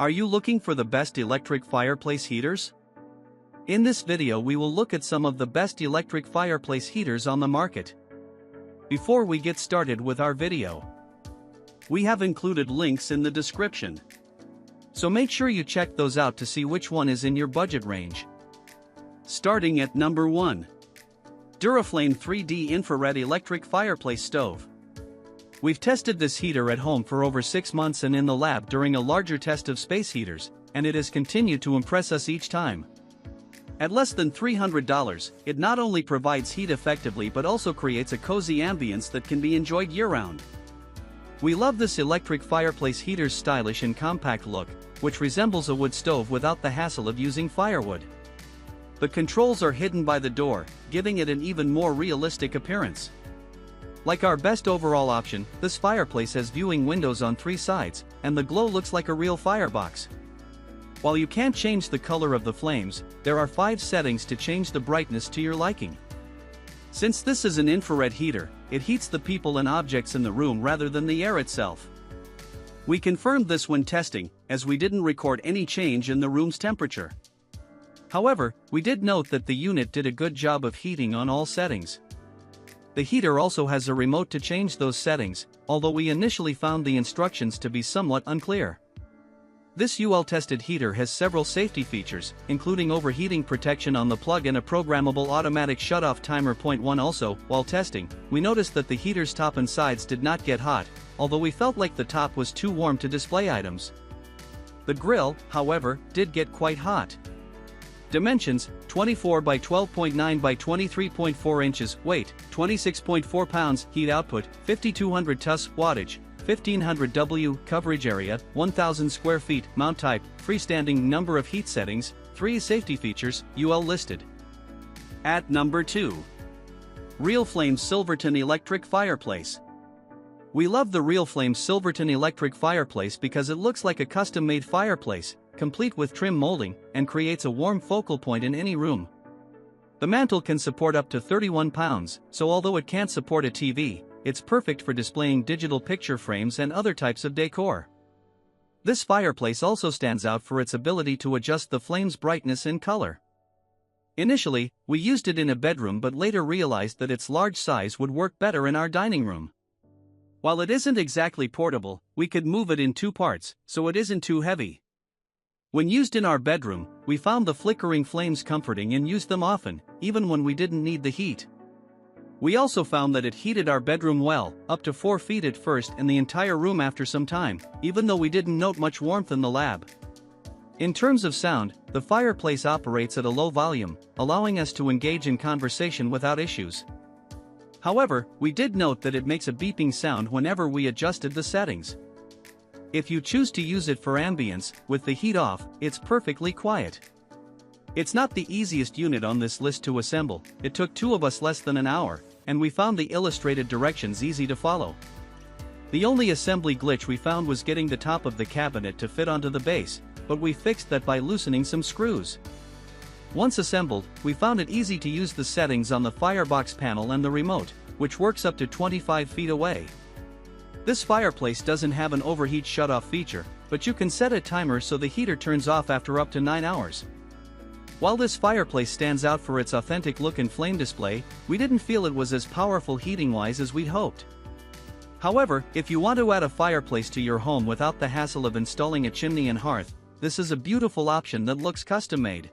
Are you looking for the best electric fireplace heaters? In this video we will look at some of the best electric fireplace heaters on the market. Before we get started with our video, we have included links in the description. So make sure you check those out to see which one is in your budget range. Starting at number 1. Duraflame 3D Infrared Electric Fireplace Stove. We've tested this heater at home for over 6 months and in the lab during a larger test of space heaters, and it has continued to impress us each time. At less than $300, it not only provides heat effectively but also creates a cozy ambience that can be enjoyed year-round. We love this electric fireplace heater's stylish and compact look, which resembles a wood stove without the hassle of using firewood. The controls are hidden by the door, giving it an even more realistic appearance. Like our best overall option, this fireplace has viewing windows on 3 sides, and the glow looks like a real firebox. While you can't change the color of the flames, there are 5 settings to change the brightness to your liking. Since this is an infrared heater, it heats the people and objects in the room rather than the air itself. We confirmed this when testing, as we didn't record any change in the room's temperature. However, we did note that the unit did a good job of heating on all settings. The heater also has a remote to change those settings, although we initially found the instructions to be somewhat unclear. This UL-tested heater has several safety features, including overheating protection on the plug and a programmable automatic shut-off timer. Point 1. Also, while testing, we noticed that the heater's top and sides did not get hot, although we felt like the top was too warm to display items. The grill, however, did get quite hot. Dimensions: 24 by 12.9 by 23.4 inches, weight 26.4 pounds, heat output 5200 TUS, wattage 1500 W, coverage area 1000 square feet, mount type freestanding, number of heat settings 3, safety features UL listed. At number 2. Realflame Silverton Electric Fireplace. We love the Realflame Silverton Electric Fireplace because it looks like a custom-made fireplace, complete with trim molding, and creates a warm focal point in any room. The mantle can support up to 31 pounds, so although it can't support a TV, it's perfect for displaying digital picture frames and other types of decor. This fireplace also stands out for its ability to adjust the flame's brightness and color. Initially, we used it in a bedroom but later realized that its large size would work better in our dining room. While it isn't exactly portable, we could move it in 2 parts, so it isn't too heavy. When used in our bedroom, we found the flickering flames comforting and used them often, even when we didn't need the heat. We also found that it heated our bedroom well, up to 4 feet at first and the entire room after some time, even though we didn't note much warmth in the lab. In terms of sound, the fireplace operates at a low volume, allowing us to engage in conversation without issues. However, we did note that it makes a beeping sound whenever we adjusted the settings. If you choose to use it for ambience, with the heat off, it's perfectly quiet. It's not the easiest unit on this list to assemble. It took 2 of us less than an hour, and we found the illustrated directions easy to follow. The only assembly glitch we found was getting the top of the cabinet to fit onto the base, but we fixed that by loosening some screws. Once assembled, we found it easy to use the settings on the firebox panel and the remote, which works up to 25 feet away. This fireplace doesn't have an overheat shutoff feature, but you can set a timer so the heater turns off after up to 9 hours. While this fireplace stands out for its authentic look and flame display, we didn't feel it was as powerful heating-wise as we'd hoped. However, if you want to add a fireplace to your home without the hassle of installing a chimney and hearth, this is a beautiful option that looks custom-made.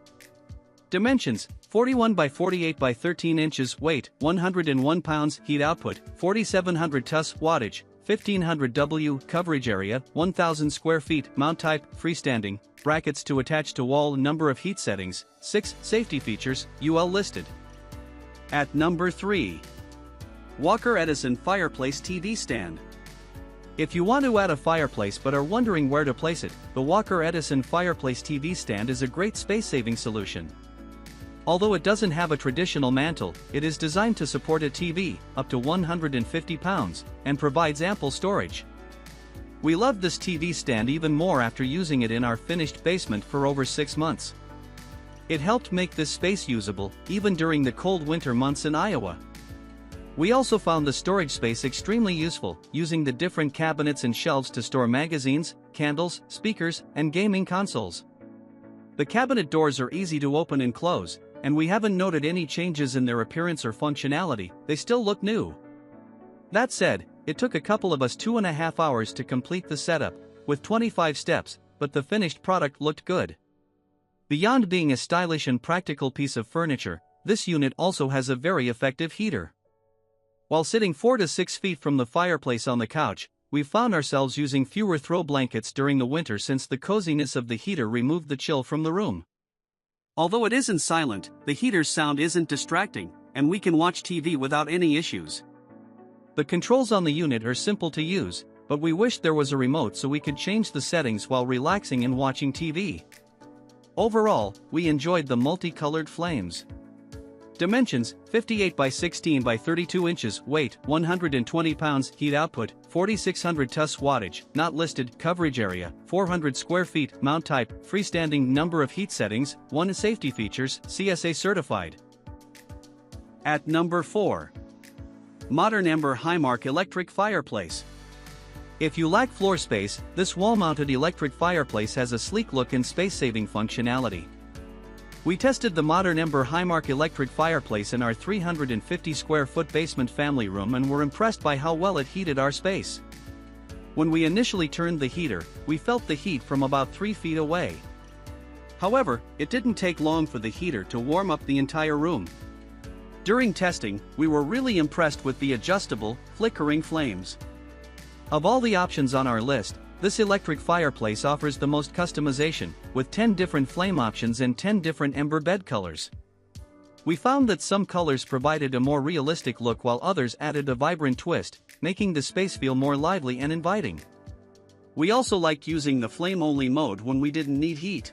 Dimensions: 41 by 48 by 13 inches, weight 101 pounds, heat output 4700 TUS, wattage 1500 W, coverage area 1000 square feet, mount type freestanding, brackets to attach to wall, number of heat settings 6, safety features UL listed. At number 3. Walker Edison Fireplace TV Stand. If you want to add a fireplace but are wondering where to place it, the Walker Edison Fireplace TV Stand is a great space-saving solution. Although it doesn't have a traditional mantle, it is designed to support a TV, up to 150 pounds, and provides ample storage. We loved this TV stand even more after using it in our finished basement for over 6 months. It helped make this space usable, even during the cold winter months in Iowa. We also found the storage space extremely useful, using the different cabinets and shelves to store magazines, candles, speakers, and gaming consoles. The cabinet doors are easy to open and close, and we haven't noted any changes in their appearance or functionality, they still look new. That said, it took a couple of us 2.5 hours to complete the setup, with 25 steps, but the finished product looked good. Beyond being a stylish and practical piece of furniture, this unit also has a very effective heater. While sitting 4 to 6 feet from the fireplace on the couch, we found ourselves using fewer throw blankets during the winter since the coziness of the heater removed the chill from the room. Although it isn't silent, the heater's sound isn't distracting, and we can watch TV without any issues. The controls on the unit are simple to use, but we wished there was a remote so we could change the settings while relaxing and watching TV. Overall, we enjoyed the multicolored flames. Dimensions: 58 by 16 by 32 inches, weight 120 pounds, heat output 4600 TUS wattage, not listed, coverage area 400 square feet, mount type freestanding, number of heat settings 1, safety features CSA certified. At number 4. Modern Ember Highmark Electric Fireplace. If you lack floor space, this wall-mounted electric fireplace has a sleek look and space-saving functionality. We tested the modern Ember Highmark electric fireplace in our 350 square foot basement family room and were impressed by how well it heated our space. When we initially turned the heater, we felt the heat from about 3 feet away. However, it didn't take long for the heater to warm up the entire room. During testing, we were really impressed with the adjustable, flickering flames. Of all the options on our list, this electric fireplace offers the most customization, with 10 different flame options and 10 different Ember bed colors. We found that some colors provided a more realistic look while others added a vibrant twist, making the space feel more lively and inviting. We also liked using the flame-only mode when we didn't need heat.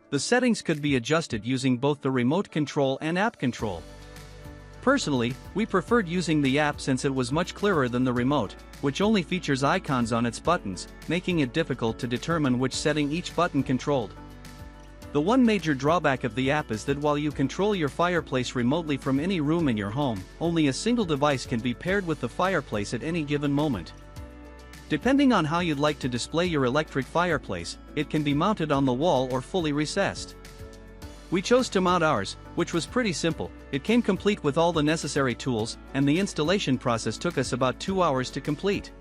The settings could be adjusted using both the remote control and app control. Personally, we preferred using the app since it was much clearer than the remote, which only features icons on its buttons, making it difficult to determine which setting each button controlled. The one major drawback of the app is that while you control your fireplace remotely from any room in your home, only a single device can be paired with the fireplace at any given moment. Depending on how you'd like to display your electric fireplace, it can be mounted on the wall or fully recessed. We chose to mount ours, which was pretty simple. It came complete with all the necessary tools, and the installation process took us about 2 hours to complete.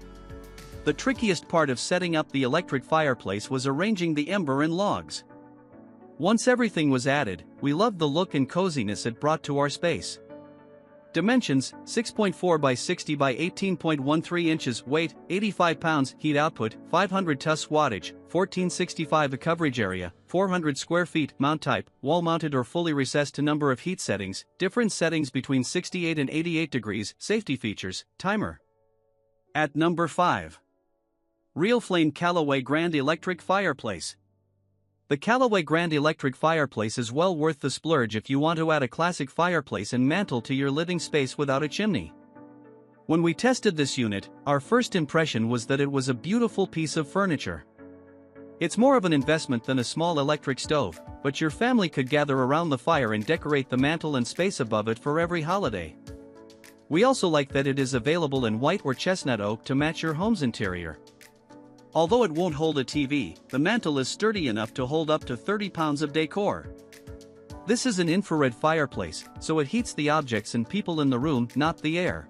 The trickiest part of setting up the electric fireplace was arranging the Ember and logs. Once everything was added, we loved the look and coziness it brought to our space. Dimensions: 6.4 by 60 by 18.13 inches, weight 85 pounds, heat output 500 TUS wattage, 1465 coverage area, 400 square feet, mount type wall-mounted or fully recessed to number of heat settings, different settings between 68 and 88 degrees, safety features, timer. At number 5. Duraflame Callaway Grand Electric Fireplace. The Callaway Grand Electric Fireplace is well worth the splurge if you want to add a classic fireplace and mantle to your living space without a chimney. When we tested this unit, our first impression was that it was a beautiful piece of furniture. It's more of an investment than a small electric stove, but your family could gather around the fire and decorate the mantle and space above it for every holiday. We also like that it is available in white or chestnut oak to match your home's interior. Although it won't hold a TV, the mantle is sturdy enough to hold up to 30 pounds of decor. This is an infrared fireplace, so it heats the objects and people in the room, not the air.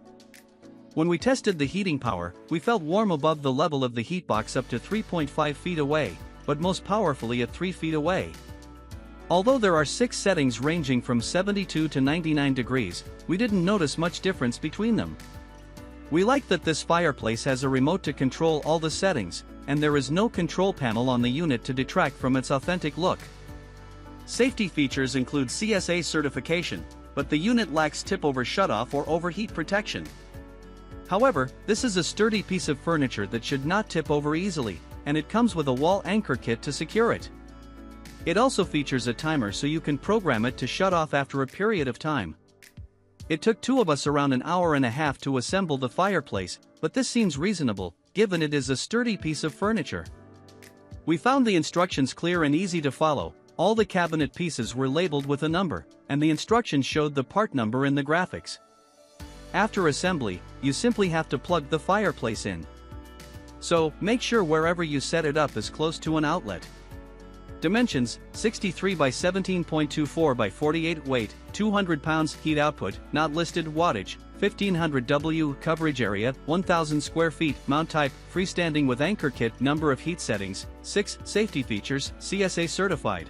When we tested the heating power, we felt warm above the level of the heat box up to 3.5 feet away, but most powerfully at 3 feet away. Although there are 6 settings ranging from 72 to 99 degrees, we didn't notice much difference between them. We like that this fireplace has a remote to control all the settings, and there is no control panel on the unit to detract from its authentic look. Safety features include CSA certification, but the unit lacks tip-over shutoff or overheat protection. However, this is a sturdy piece of furniture that should not tip over easily, and it comes with a wall anchor kit to secure it. It also features a timer so you can program it to shut off after a period of time. It took 2 of us around an hour and a half to assemble the fireplace, but this seems reasonable, given it is a sturdy piece of furniture. We found the instructions clear and easy to follow. All the cabinet pieces were labeled with a number, and the instructions showed the part number in the graphics. After assembly, you simply have to plug the fireplace in. So, make sure wherever you set it up is close to an outlet. Dimensions: 63 by 17.24 by 48 weight, 200 pounds heat output, not listed wattage, 1500 W coverage area, 1000 square feet, mount type, freestanding with anchor kit, number of heat settings, 6 safety features, CSA certified.